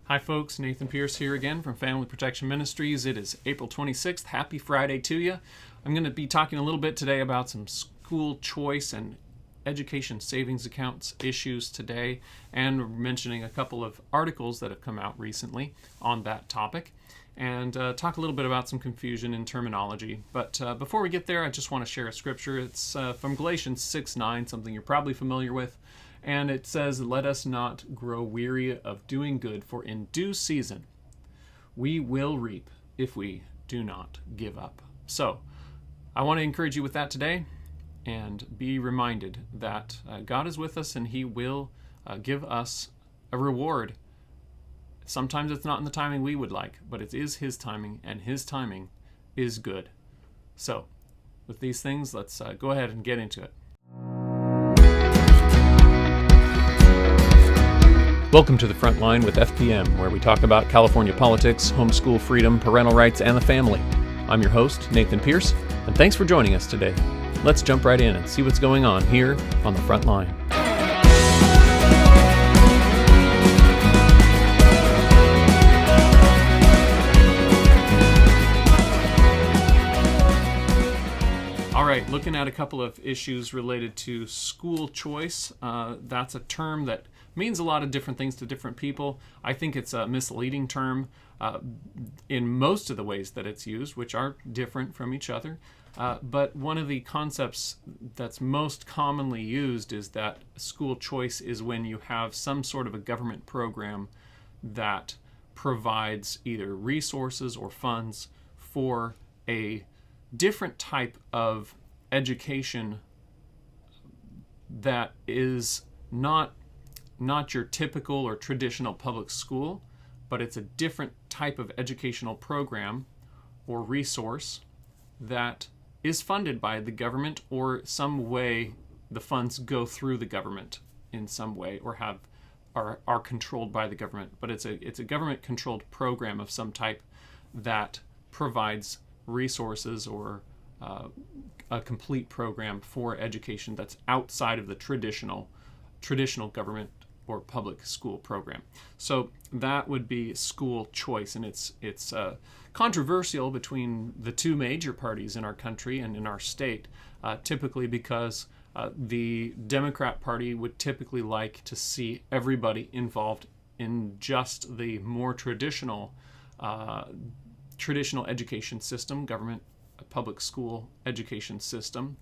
Hi folks, Nathan Pierce here again from Family Protection Ministries. It is April 26th. Happy Friday to you. I'm going to be talking a little bit today about some school choice and education savings accounts issues today, and mentioning a couple of articles that have come out recently on that topic, and talk a little bit about some confusion in terminology. But before we get there, I just want to share a scripture. It's from Galatians 6:9, something you're probably familiar with. And it says, "Let us not grow weary of doing good, for in due season we will reap if we do not give up." So I want to encourage you with that today, and be reminded that God is with us, and He will give us a reward. Sometimes it's not in the timing we would like, but it is His timing, and His timing is good. So with these things, let's go ahead and get into it. Welcome to the Frontline with FPM, where we talk about California politics, homeschool freedom, parental rights, and the family. I'm your host, Nathan Pierce, and thanks for joining us today. Let's jump right in and see what's going on here on the Frontline. All right, looking at a couple of issues related to school choice. That's a term that means a lot of different things to different people. I think it's a misleading term in most of the ways that it's used, which are different from each other. But one of the concepts that's most commonly used is that school choice is when you have some sort of a government program that provides either resources or funds for a different type of education that is not your typical or traditional public school, but it's a different type of educational program or resource that is funded by the government, or some way the funds go through the government in some way, or are controlled by the government. But it's a government controlled program of some type that provides resources or a complete program for education that's outside of the traditional government or public school program. So that would be school choice, and it's controversial between the two major parties in our country and in our state, typically because the Democrat Party would typically like to see everybody involved in just the more traditional education system, government public school education system.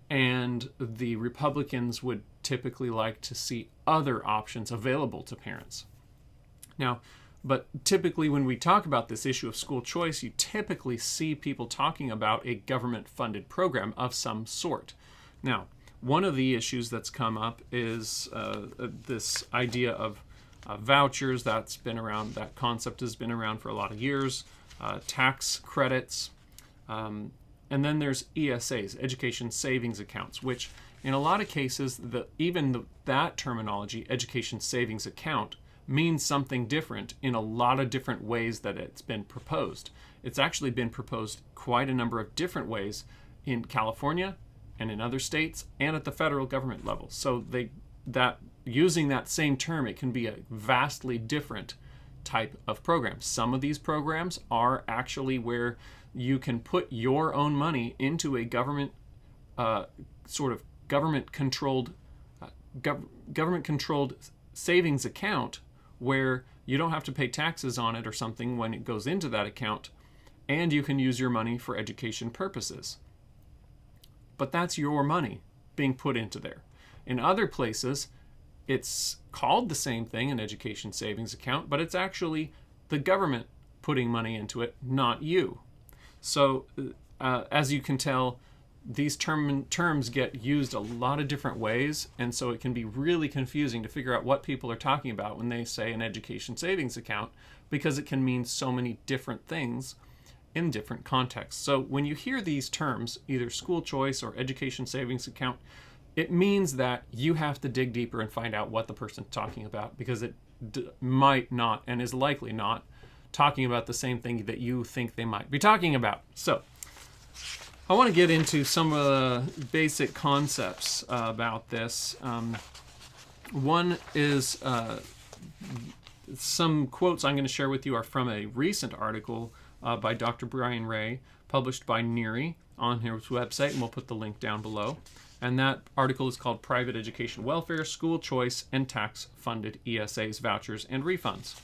And the Republicans would typically like to see other options available to parents. Now, but typically when we talk about this issue of school choice, you typically see people talking about a government-funded program of some sort. Now, one of the issues that's come up is this idea of vouchers. That's been around. That concept has been around for a lot of years. Tax credits. And then there's ESAs, education savings accounts, which in a lot of cases, that terminology, education savings account, means something different in a lot of different ways that it's been proposed. It's actually been proposed quite a number of different ways in California and in other states and at the federal government level. So using that same term, it can be a vastly different type of program. Some of these programs are actually where you can put your own money into a government government-controlled savings account, where you don't have to pay taxes on it or something when it goes into that account, and you can use your money for education purposes. But that's your money being put into there. In other places, it's called the same thing, an education savings account, but it's actually the government putting money into it, not you. So as you can tell, these terms get used a lot of different ways, and so it can be really confusing to figure out what people are talking about when they say an education savings account, because it can mean so many different things in different contexts. So when you hear these terms, either school choice or education savings account, it means that you have to dig deeper and find out what the person's talking about, because it might not, and is likely not, talking about the same thing that you think they might be talking about. So I want to get into some of the basic concepts about this. One is Some quotes I'm going to share with you are from a recent article by Dr. Brian Ray, published by NERI on his website, and we'll put the link down below. And that article is called Private Education Welfare, School Choice, and Tax-Funded ESAs, Vouchers, and Refunds.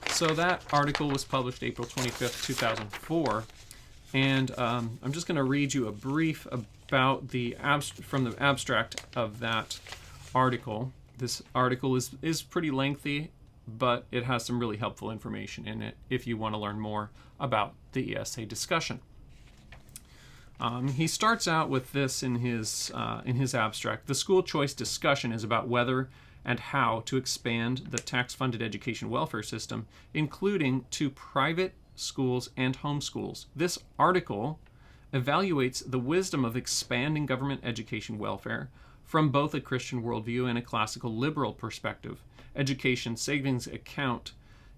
So that article was published April 25th, 2004. And I'm just going to read you a brief about from the abstract of that article. This article is pretty lengthy, but it has some really helpful information in it if you want to learn more about the ESA discussion. He starts out with this in his abstract. The school choice discussion is about whether and how to expand the tax-funded education welfare system, including to private schools and homeschools. This article evaluates the wisdom of expanding government education welfare from both a Christian worldview and a classical liberal perspective. Education Savings Account,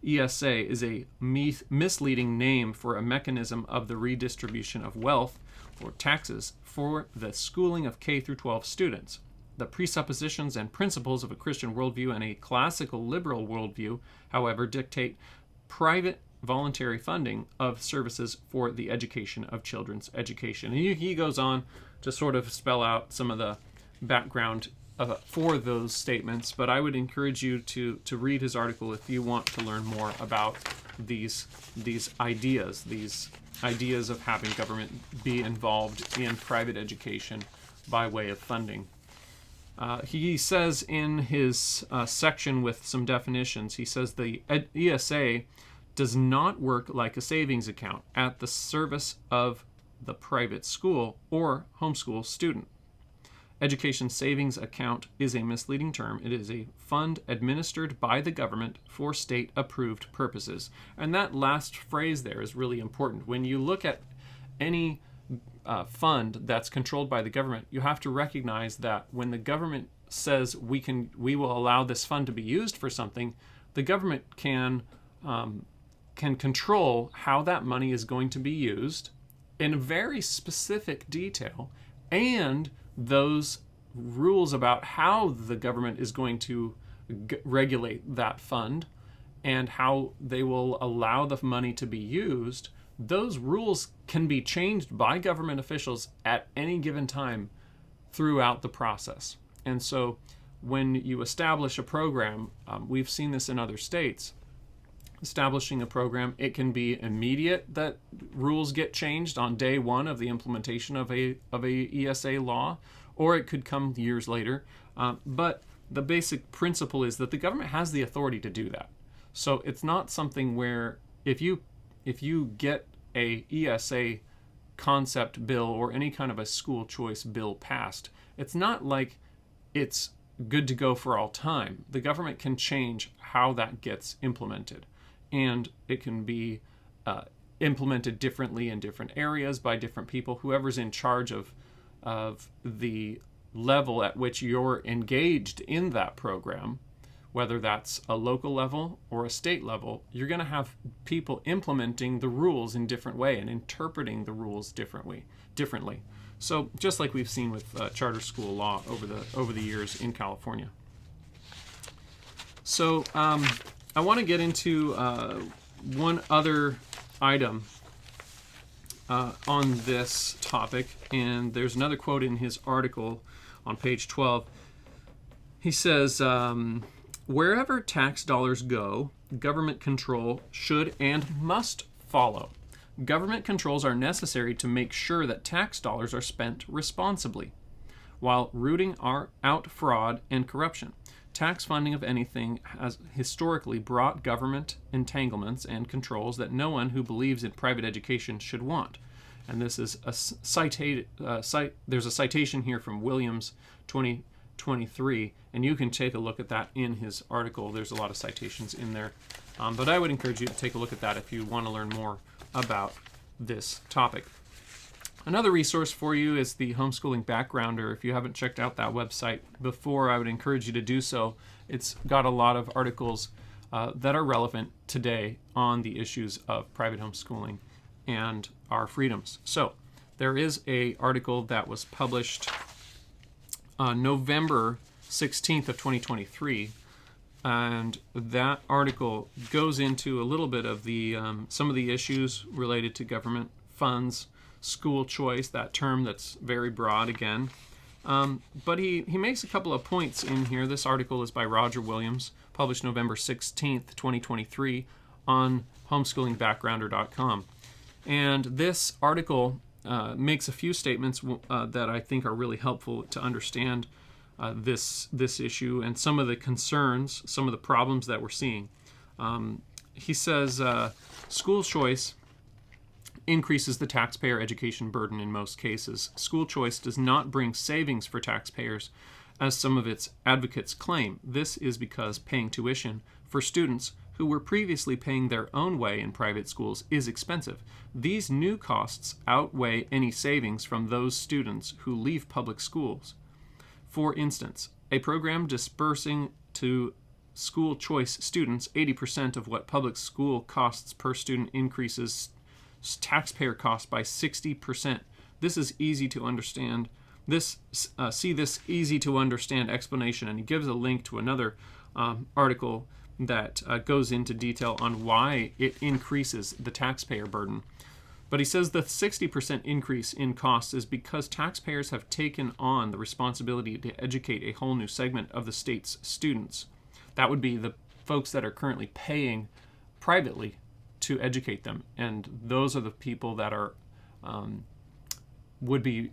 ESA, is a misleading name for a mechanism of the redistribution of wealth or taxes for the schooling of K through 12 students. The presuppositions and principles of a Christian worldview and a classical liberal worldview, however, dictate private voluntary funding of services for the education of children's education. And he goes on to sort of spell out some of the background for those statements, but I would encourage you to read his article if you want to learn more about these ideas of having government be involved in private education by way of funding. He says in his section with some definitions, he says the ESA does not work like a savings account at the service of the private school or homeschool student. Education savings account is a misleading term. It is a fund administered by the government for state-approved purposes. And that last phrase there is really important. When you look at any fund that's controlled by the government, you have to recognize that when the government says we will allow this fund to be used for something, the government can control how that money is going to be used in very specific detail, and those rules about how the government is going to regulate that fund and how they will allow the money to be used, those rules can be changed by government officials at any given time throughout the process. And so when you establish a program, we've seen this in other states, establishing a program, it can be immediate that rules get changed on day one of the implementation of a ESA law, or it could come years later. But the basic principle is that the government has the authority to do that. So it's not something where if you get a ESA concept bill or any kind of a school choice bill passed, it's not like it's good to go for all time. The government can change how that gets implemented. And it can be implemented differently in different areas by different people. Whoever's in charge of the level at which you're engaged in that program, whether that's a local level or a state level, you're going to have people implementing the rules in different way and interpreting the rules differently. So just like we've seen with charter school law over the years in California. So I want to get into one other item on this topic, and there's another quote in his article on page 12. He says, wherever tax dollars go, government control should and must follow. Government controls are necessary to make sure that tax dollars are spent responsibly, while rooting out fraud and corruption. Tax funding of anything has historically brought government entanglements and controls that no one who believes in private education should want. And this is there's a citation here from Williams 2023, and you can take a look at that in his article. There's a lot of citations in there. But I would encourage you to take a look at that if you want to learn more about this topic. Another resource for you is the Homeschooling Backgrounder. If you haven't checked out that website before, I would encourage you to do so. It's got a lot of articles that are relevant today on the issues of private homeschooling and our freedoms. So there is an article that was published November 16th of 2023 And that article goes into a little bit of the some of the issues related to government funds, school choice, that term that's very broad again. But he makes a couple of points in here. This article is by Roger Williams, published November 16th, 2023 on homeschoolingbackgrounder.com. And this article makes a few statements that I think are really helpful to understand this issue and some of the concerns, some of the problems that we're seeing. He says school choice increases the taxpayer education burden in most cases. School choice does not bring savings for taxpayers, as some of its advocates claim. This is because paying tuition for students who were previously paying their own way in private schools is expensive. These new costs outweigh any savings from those students who leave public schools. For instance, a program dispersing to school choice students 80% of what public school costs per student increases taxpayer costs by 60%. This is easy to understand. See this easy to understand explanation, and he gives a link to another article that goes into detail on why it increases the taxpayer burden. But he says the 60% increase in costs is because taxpayers have taken on the responsibility to educate a whole new segment of the state's students. That would be the folks that are currently paying privately to educate them. And those are the people that are would be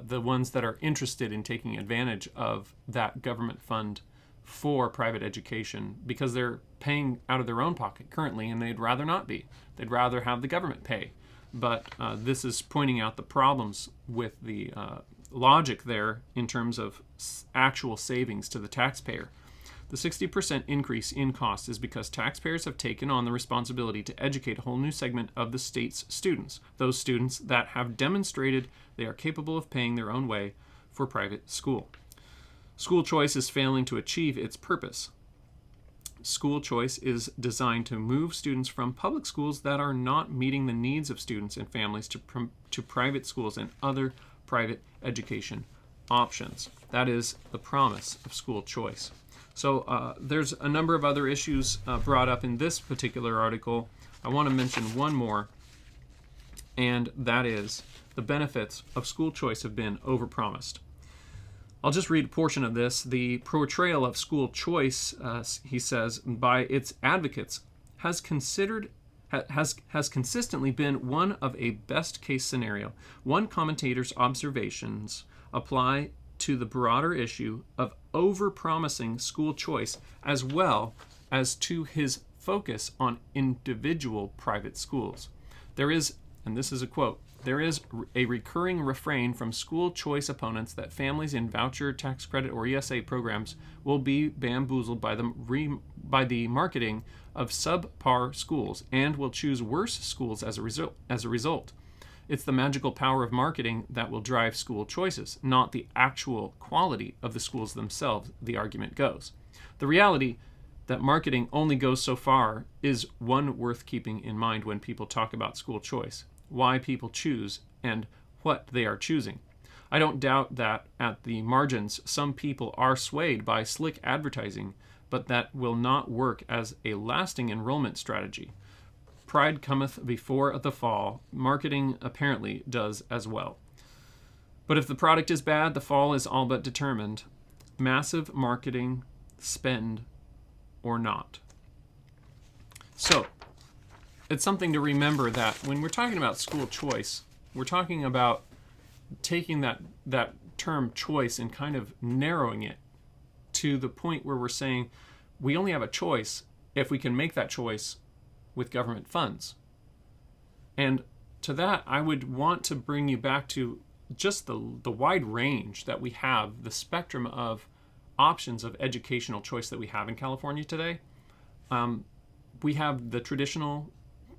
the ones that are interested in taking advantage of that government fund for private education, because they're paying out of their own pocket currently, and they'd rather not be. They'd rather have the government pay. But this is pointing out the problems with the logic there in terms of actual savings to the taxpayer. The 60% increase in cost is because taxpayers have taken on the responsibility to educate a whole new segment of the state's students, those students that have demonstrated they are capable of paying their own way for private school. School choice is failing to achieve its purpose. School choice is designed to move students from public schools that are not meeting the needs of students and families to private schools and other private education options. That is the promise of school choice. So there's a number of other issues brought up in this particular article. I want to mention one more, and that is the benefits of school choice have been overpromised. I'll just read a portion of this. The portrayal of school choice, he says, by its advocates has consistently been one of a best-case scenario. One commentator's observations apply to the broader issue of over-promising school choice, as well as to his focus on individual private schools. There is, and this is a quote, there is a recurring refrain from school choice opponents that families in voucher, tax credit, or ESA programs will be bamboozled by the marketing of subpar schools and will choose worse schools as a result. It's the magical power of marketing that will drive school choices, not the actual quality of the schools themselves, the argument goes. The reality that marketing only goes so far is one worth keeping in mind when people talk about school choice, why people choose, and what they are choosing. I don't doubt that at the margins some people are swayed by slick advertising, but that will not work as a lasting enrollment strategy. Pride cometh before the fall. Marketing apparently does as well. But if the product is bad, the fall is all but determined. Massive marketing spend or not. So, it's something to remember that when we're talking about school choice, we're talking about taking that term choice and kind of narrowing it to the point where we're saying we only have a choice if we can make that choice with government funds. And to that, I would want to bring you back to just the wide range that we have, the spectrum of options of educational choice that we have in California today. We have the traditional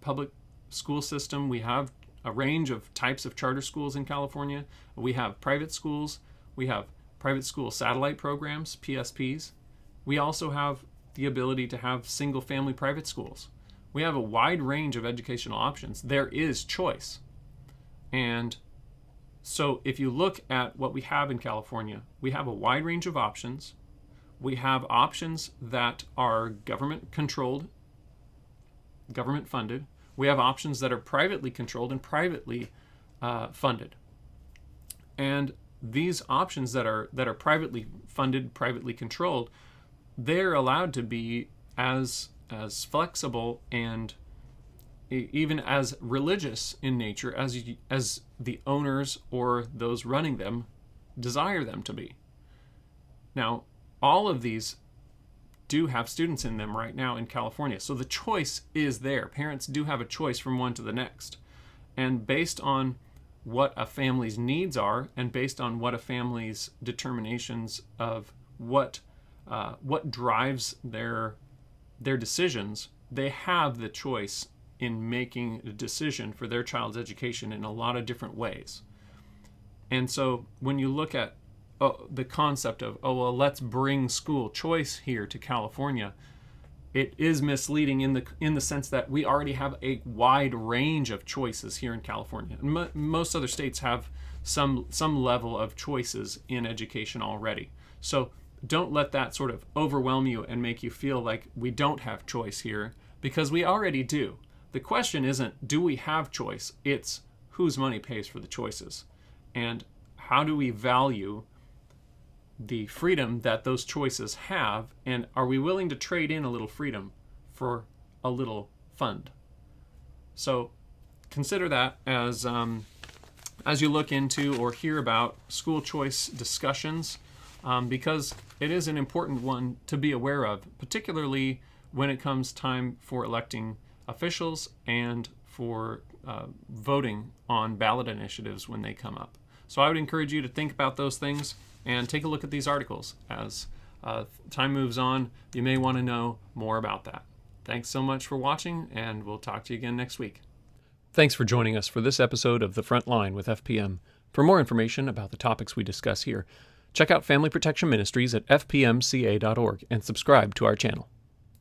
public school system. We have a range of types of charter schools in California. We have private schools. We have private school satellite programs, PSPs. We also have the ability to have single-family private schools. We have a wide range of educational options. There is choice. And so if you look at what we have in California, we have a wide range of options. we have options that are government controlled, government funded. We have options that are privately controlled and privately funded. And these options that are privately funded, privately controlled, they're allowed to be as flexible and even as religious in nature as the owners or those running them desire them to be. Now, all of these do have students in them right now in California. So the choice is there. Parents do have a choice from one to the next. And based on what a family's needs are, and based on what a family's determinations of what drives their decisions, they have the choice in making a decision for their child's education in a lot of different ways. And so when you look at the concept of, let's bring school choice here to California, it is misleading in the sense that we already have a wide range of choices here in California. Most other states have some level of choices in education already. So don't let that sort of overwhelm you and make you feel like we don't have choice here, because we already do. The question isn't, do we have choice? It's whose money pays for the choices. And how do we value the freedom that those choices have, and are we willing to trade in a little freedom for a little fund? So consider that as you look into or hear about school choice discussions, because it is an important one to be aware of, particularly when it comes time for electing officials and for voting on ballot initiatives when they come up. So I would encourage you to think about those things and take a look at these articles. As time moves on, you may want to know more about that. Thanks so much for watching, and we'll talk to you again next week. Thanks for joining us for this episode of The Frontline with FPM. For more information about the topics we discuss here, check out Family Protection Ministries at fpmca.org and subscribe to our channel.